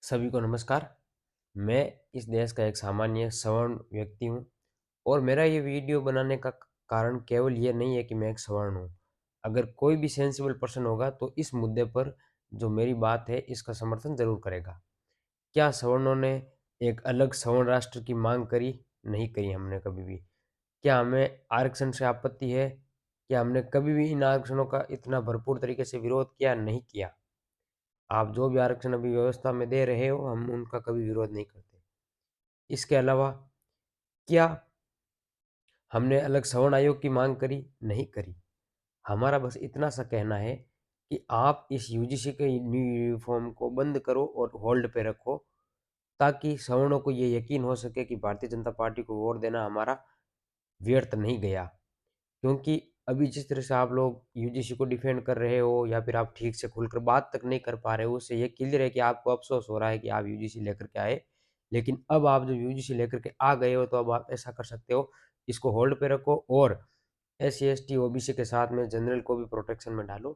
सभी को नमस्कार। मैं इस देश का एक सामान्य सवर्ण व्यक्ति हूँ और मेरा ये वीडियो बनाने का कारण केवल ये नहीं है कि मैं एक सवर्ण हूँ। अगर कोई भी सेंसिबल पर्सन होगा तो इस मुद्दे पर जो मेरी बात है इसका समर्थन ज़रूर करेगा। क्या सवर्णों ने एक अलग सवर्ण राष्ट्र की मांग करी? नहीं करी हमने कभी भी। क्या हमें आरक्षण से आपत्ति है? क्या हमने कभी भी इन आरक्षणों का इतना भरपूर तरीके से विरोध किया? नहीं किया। आप जो भी आरक्षण अभी व्यवस्था में दे रहे हो, हम उनका कभी विरोध नहीं करते। इसके अलावा क्या हमने अलग सवर्ण आयोग की माँग करी? नहीं करी। हमारा बस इतना सा कहना है कि आप इस यूजीसी के न्यू यूनिफ़ॉर्म को बंद करो और होल्ड पे रखो, ताकि सवर्णों को ये यकीन हो सके कि भारतीय जनता पार्टी को वोट देना हमारा व्यर्थ नहीं गया। क्योंकि अभी जिस तरह से आप लोग यूजीसी को डिफेंड कर रहे हो या फिर आप ठीक से खुलकर बात तक नहीं कर पा रहे हो, उससे ये क्लियर है कि आपको अफ़सोस हो रहा है कि आप यूजीसी लेकर के आए। लेकिन अब आप जब यूजीसी लेकर के आ गए हो, तो अब आप ऐसा कर सकते हो, इसको होल्ड पे रखो और एससी, एसटी, ओबीसी के साथ में जनरल को भी प्रोटेक्शन में डालो।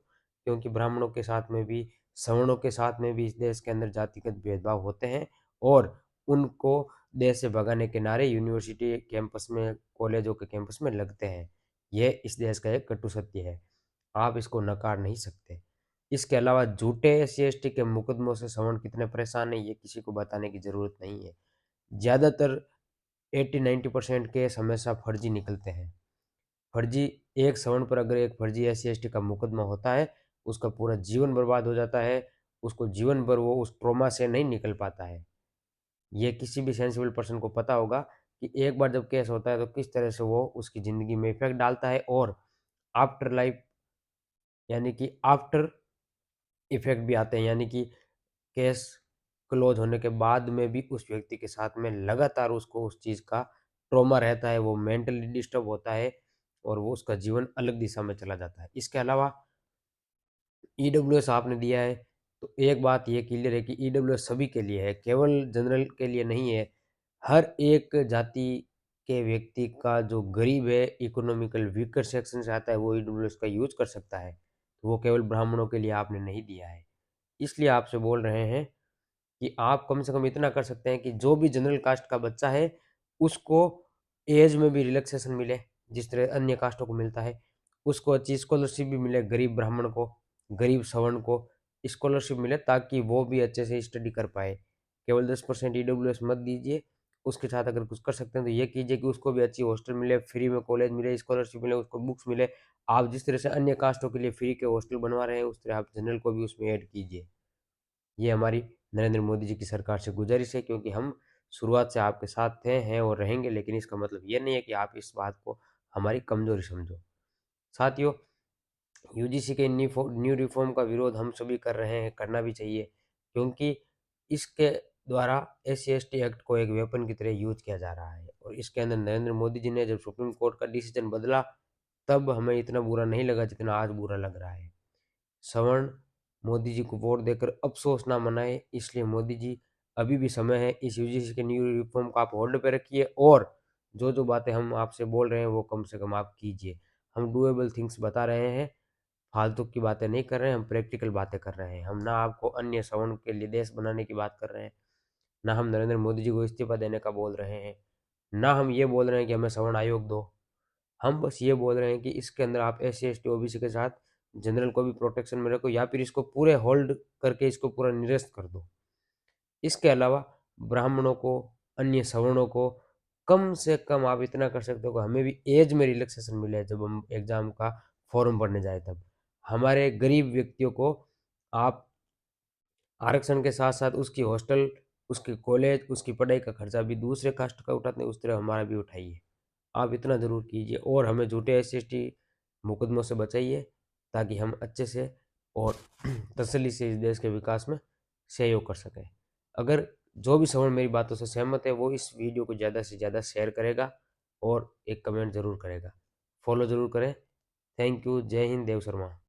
क्योंकि ब्राह्मणों के साथ में भी, सवर्णों के साथ में भी इस देश के अंदर जातिगत भेदभाव होते हैं और उनको देश से भगाने के नारे यूनिवर्सिटी कैंपस में, कॉलेजों के कैंपस में लगते हैं। यह इस देश का एक कटु सत्य है। आप इसको नकार नहीं सकते। इसके अलावा झूठे एससी, एसटी के मुकदमों से सवर्ण कितने परेशान हैं, ये किसी को बताने की ज़रूरत नहीं है। ज़्यादातर 80-90% केस हमेशा फर्जी निकलते हैं। फर्जी एक सवर्ण पर अगर एक फर्जी एससी, एसटी का मुकदमा होता है, उसका पूरा जीवन बर्बाद हो जाता है। उसको जीवन भर वो उस ट्रॉमा से नहीं निकल पाता है। ये किसी भी सेंसिबल पर्सन को पता होगा कि एक बार जब केस होता है तो किस तरह से वो उसकी ज़िंदगी में इफ़ेक्ट डालता है और आफ्टर लाइफ यानी कि आफ्टर इफ़ेक्ट भी आते हैं। यानी कि केस क्लोज़ होने के बाद में भी उस व्यक्ति के साथ में लगातार उसको उस चीज़ का ट्रॉमा रहता है, वो मेंटली डिस्टर्ब होता है और वो उसका जीवन अलग दिशा में चला जाता है। इसके अलावा ईडब्ल्यूएस आपने दिया है, तो एक बात ये क्लियर है कि ईडब्ल्यूएस सभी के लिए है, केवल जनरल के लिए नहीं है। हर एक जाति के व्यक्ति का जो गरीब है, इकोनॉमिकल वीकर सेक्शन से आता है, वो ईडब्ल्यूएस का यूज़ कर सकता है। तो वो केवल ब्राह्मणों के लिए आपने नहीं दिया है। इसलिए आपसे बोल रहे हैं कि आप कम से कम इतना कर सकते हैं कि जो भी जनरल कास्ट का बच्चा है, उसको ऐज में भी रिलैक्सेशन मिले, जिस तरह अन्य कास्टों को मिलता है। उसको अच्छी स्कॉलरशिप भी मिले, गरीब ब्राह्मण को, गरीब सवर्ण को स्कॉलरशिप मिले ताकि वो भी अच्छे से स्टडी कर पाए। केवल 10% ईडब्ल्यूएस मत दीजिए, उसके साथ अगर कुछ कर सकते हैं तो ये कीजिए कि उसको भी अच्छी हॉस्टल मिले, फ्री में कॉलेज मिले, स्कॉलरशिप मिले, उसको बुक्स मिले। आप जिस तरह से अन्य कास्टों के लिए फ्री के हॉस्टल बनवा रहे हैं, उस तरह आप जनरल को भी उसमें ऐड कीजिए। ये हमारी नरेंद्र मोदी जी की सरकार से गुजारिश है, क्योंकि हम शुरुआत से आपके साथ थे, हैं और रहेंगे, लेकिन इसका मतलब ये नहीं है कि आप इस बात को हमारी कमज़ोरी समझो। साथियों, यूजीसी के न्यू रिफ़ॉर्म का विरोध हम सभी कर रहे हैं, करना भी चाहिए, क्योंकि इसके द्वारा एससी, एसटी एक्ट को एक वेपन की तरह यूज़ किया जा रहा है और इसके अंदर नरेंद्र मोदी जी ने जब सुप्रीम कोर्ट का डिसीज़न बदला, तब हमें इतना बुरा नहीं लगा जितना आज बुरा लग रहा है। सवर्ण मोदी जी को वोट देकर अफ़सोस ना मनाएँ, इसलिए मोदी जी अभी भी समय है, इस यूजीसी के न्यू रिफ़ॉर्म को आप होल्ड पे रखिए और जो-जो बातें हम आपसे बोल रहे हैं, वो कम से कम आप कीजिए। हम डूएबल थिंग्स बता रहे हैं, फालतू की बातें नहीं कर रहे हैं, हम प्रैक्टिकल बातें कर रहे हैं। हम ना आपको अन्य सवर्ण के लिए देश बनाने की बात कर रहे हैं, ना हम नरेंद्र मोदी जी को इस्तीफ़ा देने का बोल रहे हैं, ना हम ये बोल रहे हैं कि हमें सवर्ण आयोग दो। हम बस ये बोल रहे हैं कि इसके अंदर आप एससी, एसटी, ओबीसी के साथ जनरल को भी प्रोटेक्शन में रखो या फिर इसको पूरे होल्ड करके इसको पूरा निरस्त कर दो। इसके अलावा ब्राह्मणों को, अन्य सवर्णों को कम से कम आप इतना कर सकते हो कि हमें भी ऐज में रिलैक्सेशन मिले जब हम एग्ज़ाम का फॉर्म भरने जाएँ तब। हमारे गरीब व्यक्तियों को आप आरक्षण के साथ-साथ उसकी हॉस्टल, उसकी कॉलेज, उसकी पढ़ाई का खर्चा भी दूसरे कास्ट का उठाते हैं, उस तरह हमारा भी उठाइए। आप इतना ज़रूर कीजिए और हमें झूठे एससी-एसटी मुकदमों से बचाइए, ताकि हम अच्छे से और तसल्ली से इस देश के विकास में सहयोग कर सकें। अगर जो भी सवर्ण मेरी बातों से सहमत है, वो इस वीडियो को ज़्यादा से ज़्यादा शेयर करेगा और एक कमेंट ज़रूर करेगा। फॉलो ज़रूर करें। Thank you. जय हिंद, देव शर्मा।